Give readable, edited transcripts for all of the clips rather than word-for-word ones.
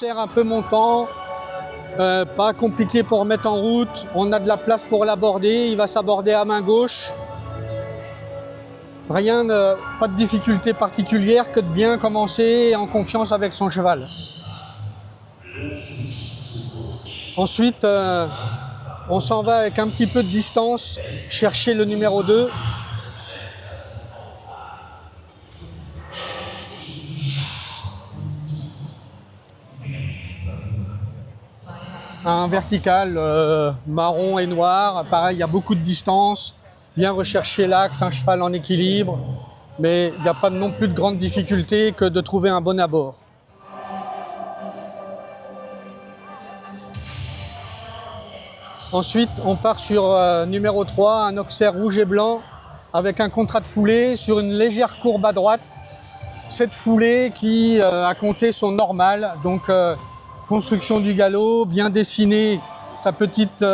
Oxer un peu montant, pas compliqué pour mettre en route. On a de la place pour l'aborder, il va s'aborder à main gauche. Rien, pas de difficulté particulière que de bien commencer en confiance avec son cheval. Ensuite, on s'en va avec un petit peu de distance chercher le numéro 2. Un vertical marron et noir, pareil, il y a beaucoup de distance, bien rechercher l'axe, un cheval en équilibre, mais il n'y a pas non plus de grande difficulté que de trouver un bon abord. Ensuite, on part sur numéro 3, un Oxer rouge et blanc, avec un contrat de foulée sur une légère courbe à droite. Cette foulée qui, à compter, son normal, donc construction du galop, bien dessiner sa petite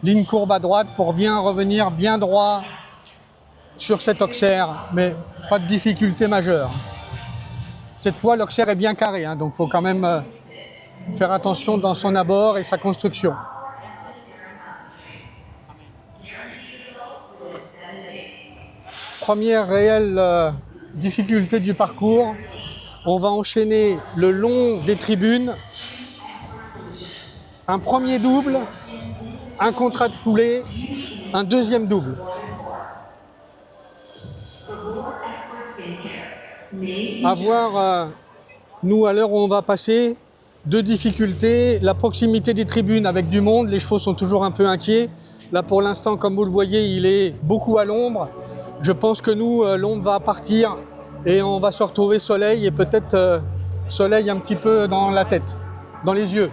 ligne courbe à droite pour bien revenir bien droit sur cet Oxer, mais pas de difficulté majeure. Cette fois, l'Oxer est bien carré, hein, donc il faut quand même faire attention dans son abord et sa construction. Première réelle difficulté du parcours, on va enchaîner le long des tribunes. Un premier double, un contrat de foulée, un deuxième double. À voir, nous, à l'heure où on va passer, deux difficultés. La proximité des tribunes avec du monde, les chevaux sont toujours un peu inquiets. Là, pour l'instant, comme vous le voyez, il est beaucoup à l'ombre. Je pense que nous, l'ombre va partir et on va se retrouver soleil et peut-être soleil un petit peu dans la tête, dans les yeux.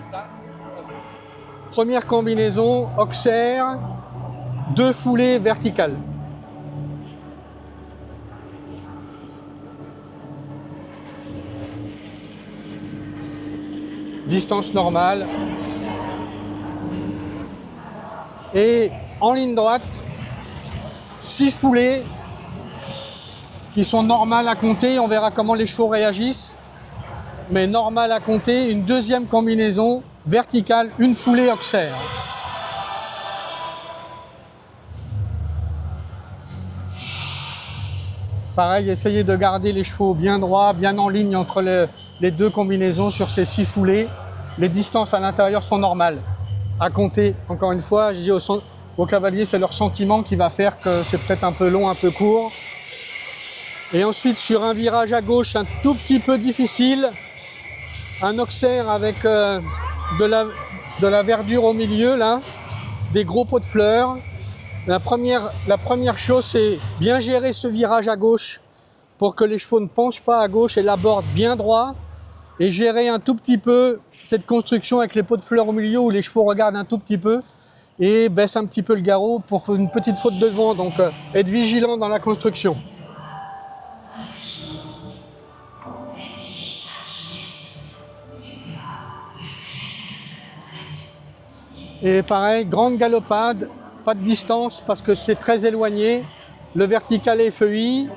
Première combinaison, Oxer, 2 foulées verticales. Distance normale. Et en ligne droite, 6 foulées qui sont normales à compter. On verra comment les chevaux réagissent. Mais normal à compter, une deuxième combinaison verticale, une foulée Oxer. Pareil, essayez de garder les chevaux bien droits, bien en ligne entre les deux combinaisons sur ces 6 foulées. Les distances à l'intérieur sont normales à compter. Encore une fois, je dis aux cavaliers, c'est leur sentiment qui va faire que c'est peut-être un peu long, un peu court. Et ensuite, sur un virage à gauche un tout petit peu difficile, un Oxer avec de la verdure au milieu, là, des gros pots de fleurs. La première chose, c'est bien gérer ce virage à gauche pour que les chevaux ne penchent pas à gauche et l'abordent bien droit. Et gérer un tout petit peu cette construction avec les pots de fleurs au milieu où les chevaux regardent un tout petit peu et baissent un petit peu le garrot pour une petite faute de vent. Donc, être vigilant dans la construction. Et pareil, grande galopade, pas de distance parce que c'est très éloigné. Le vertical est feuillis,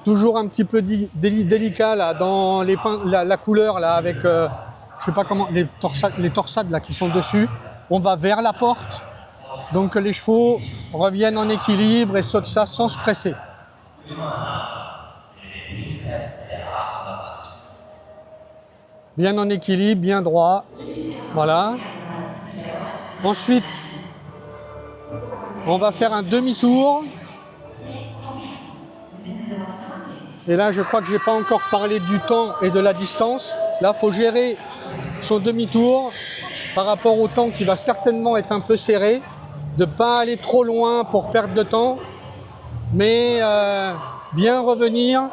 toujours un petit peu délicat là, dans la couleur là, avec, je sais pas comment, les torsades là qui sont dessus. On va vers la porte, donc les chevaux reviennent en équilibre et sautent ça sans se presser. Bien en équilibre, bien droit, voilà. Ensuite, on va faire un demi-tour. Et là, je crois que je n'ai pas encore parlé du temps et de la distance. Là, il faut gérer son demi-tour par rapport au temps qui va certainement être un peu serré. De ne pas aller trop loin pour perdre de temps, mais bien revenir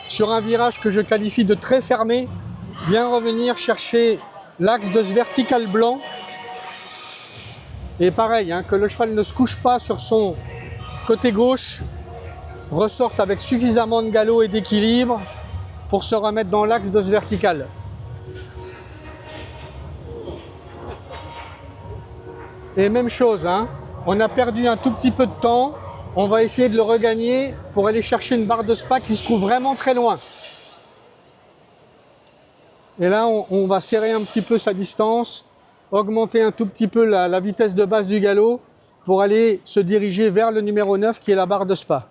sur un virage que je qualifie de très fermé. Bien revenir chercher l'axe de ce vertical blanc. Et pareil, hein, que le cheval ne se couche pas sur son côté gauche, ressorte avec suffisamment de galop et d'équilibre pour se remettre dans l'axe de ce vertical. Et même chose, hein, on a perdu un tout petit peu de temps, on va essayer de le regagner pour aller chercher une barre de spa qui se trouve vraiment très loin. Et là, on va serrer un petit peu sa distance, augmenter un tout petit peu la vitesse de base du galop pour aller se diriger vers le numéro 9 qui est la barre de Spa.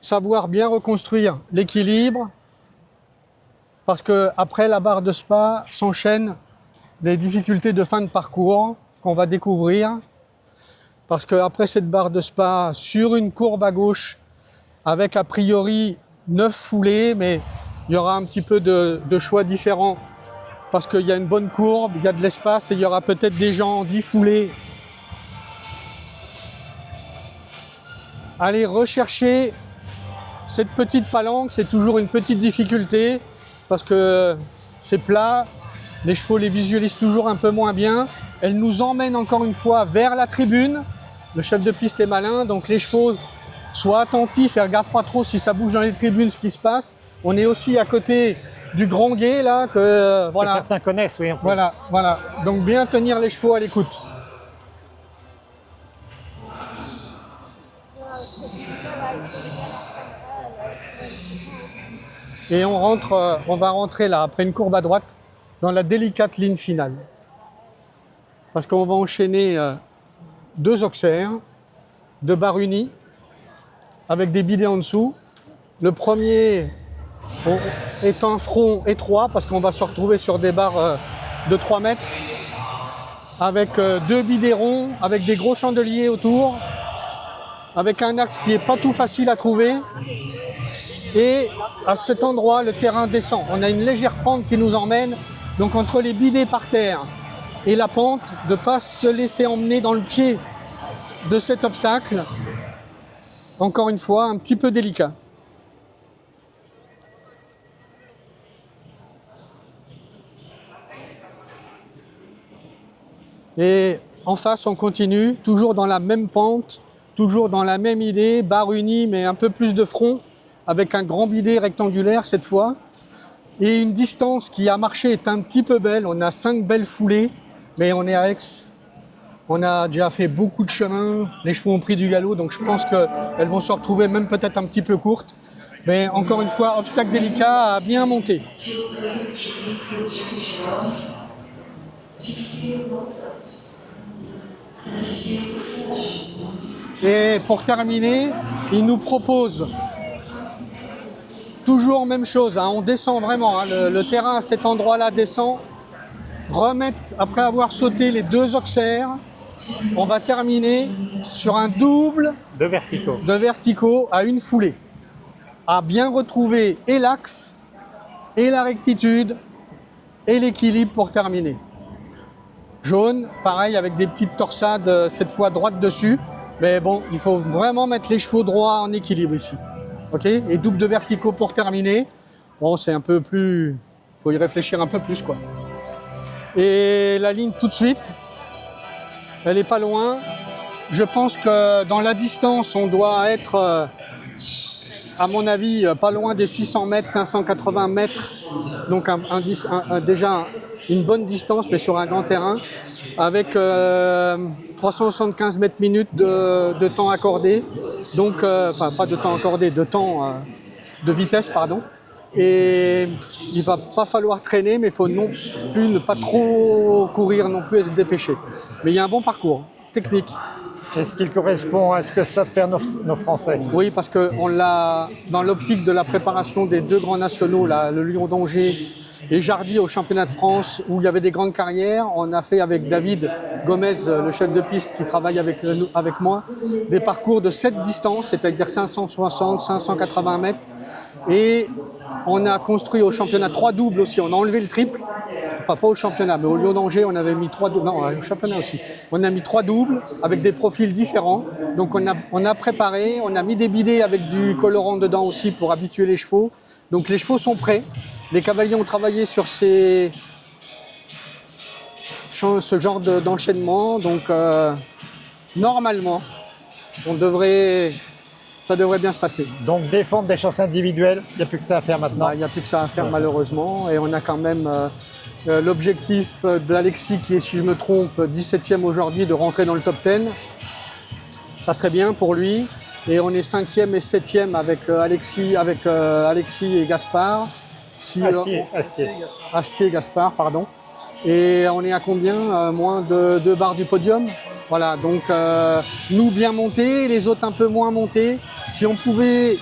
Savoir bien reconstruire l'équilibre parce qu'après la barre de Spa s'enchaînent les difficultés de fin de parcours qu'on va découvrir parce qu'après cette barre de Spa, sur une courbe à gauche, avec a priori 9 foulées, mais il y aura un petit peu de choix différents parce qu'il y a une bonne courbe, il y a de l'espace et il y aura peut-être des gens 10 foulées. Allez rechercher cette petite palanque, c'est toujours une petite difficulté parce que c'est plat, les chevaux les visualisent toujours un peu moins bien. Elle nous emmène encore une fois vers la tribune. Le chef de piste est malin, donc les chevaux soient attentifs et regardent pas trop si ça bouge dans les tribunes, ce qui se passe. On est aussi à côté du grand guet là voilà. Que certains connaissent, oui. Voilà. Donc bien tenir les chevaux à l'écoute. Et on va rentrer là après une courbe à droite dans la délicate ligne finale. Parce qu'on va enchaîner 2 auxerres, 2 barres unies avec des bidets en dessous. Le premier est un front étroit parce qu'on va se retrouver sur des barres de 3 mètres avec 2 bidets ronds, avec des gros chandeliers autour, avec un axe qui n'est pas tout facile à trouver. Et à cet endroit, le terrain descend. On a une légère pente qui nous emmène. Donc entre les bidets par terre et la pente, de ne pas se laisser emmener dans le pied de cet obstacle. Encore une fois, un petit peu délicat. Et en face, on continue, toujours dans la même pente, toujours dans la même idée, barre unie, mais un peu plus de front, avec un grand bidet rectangulaire cette fois. Et une distance qui a marché est un petit peu belle. On a 5 belles foulées, mais on est à Aix. On a déjà fait beaucoup de chemin. Les chevaux ont pris du galop, donc je pense qu'elles vont se retrouver même peut-être un petit peu courtes. Mais encore une fois, obstacle délicat à bien monter. Et pour terminer, il nous propose toujours même chose, hein, on descend vraiment, hein, le terrain à cet endroit-là descend. Remettre, après avoir sauté les 2 auxerres, on va terminer sur un double de verticaux à une foulée. À bien retrouver et l'axe, et la rectitude, et l'équilibre pour terminer. Jaune, pareil, avec des petites torsades, cette fois droite dessus. Mais bon, il faut vraiment mettre les chevaux droits en équilibre ici. Ok, et double de verticaux pour terminer. Bon, c'est un peu plus... Il faut y réfléchir un peu plus, quoi. Et la ligne tout de suite, elle n'est pas loin. Je pense que dans la distance, on doit être, à mon avis, pas loin des 600 mètres, 580 mètres. Donc déjà une bonne distance, mais sur un grand terrain, avec 375 mètres minutes de temps accordé. Donc, enfin, pas de temps accordé, de temps de vitesse, pardon. Et il ne va pas falloir traîner, mais il faut non plus ne pas trop courir non plus et se dépêcher. Mais il y a un bon parcours technique. Est-ce qu'il correspond à ce que savent faire nos Français? Oui, parce qu'on l'a dans l'optique de la préparation des 2 grands nationaux, là, le Lion d'Angers et Jardy au championnat de France, où il y avait des grandes carrières. On a fait avec David Gomez, le chef de piste qui travaille avec moi, des parcours de cette distance, c'est-à-dire 560, 580 mètres. Et on a construit au championnat 3 doubles aussi. On a enlevé le triple, pas au championnat, mais au Lion d'Angers, on avait mis 3 doubles. Non, au championnat aussi. On a mis 3 doubles avec des profils différents. Donc on a préparé, on a mis des bidets avec du colorant dedans aussi pour habituer les chevaux. Donc les chevaux sont prêts. Les cavaliers ont travaillé sur ce genre d'enchaînement. Donc normalement, ça devrait bien se passer. Donc défendre des chances individuelles, il n'y a plus que ça à faire maintenant. Il n'y a plus que ça à faire malheureusement. Et on a quand même l'objectif d'Alexis qui est, si je me trompe, 17e aujourd'hui, de rentrer dans le top 10. Ça serait bien pour lui. Et on est 5e et 7e avec Alexis et Gaspard. Astier et Gaspard, pardon. Et on est à combien? Moins de 2 barres du podium. Voilà, donc nous bien montés, les autres un peu moins montés. Si on pouvait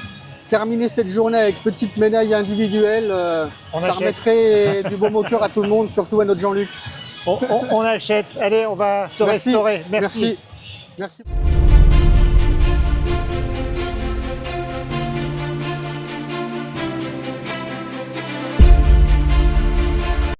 terminer cette journée avec petite médaille individuelle, ça remettrait du baume au cœur à tout le monde, surtout à notre Jean-Luc. On achète. Allez, on va se restaurer. Merci. Merci.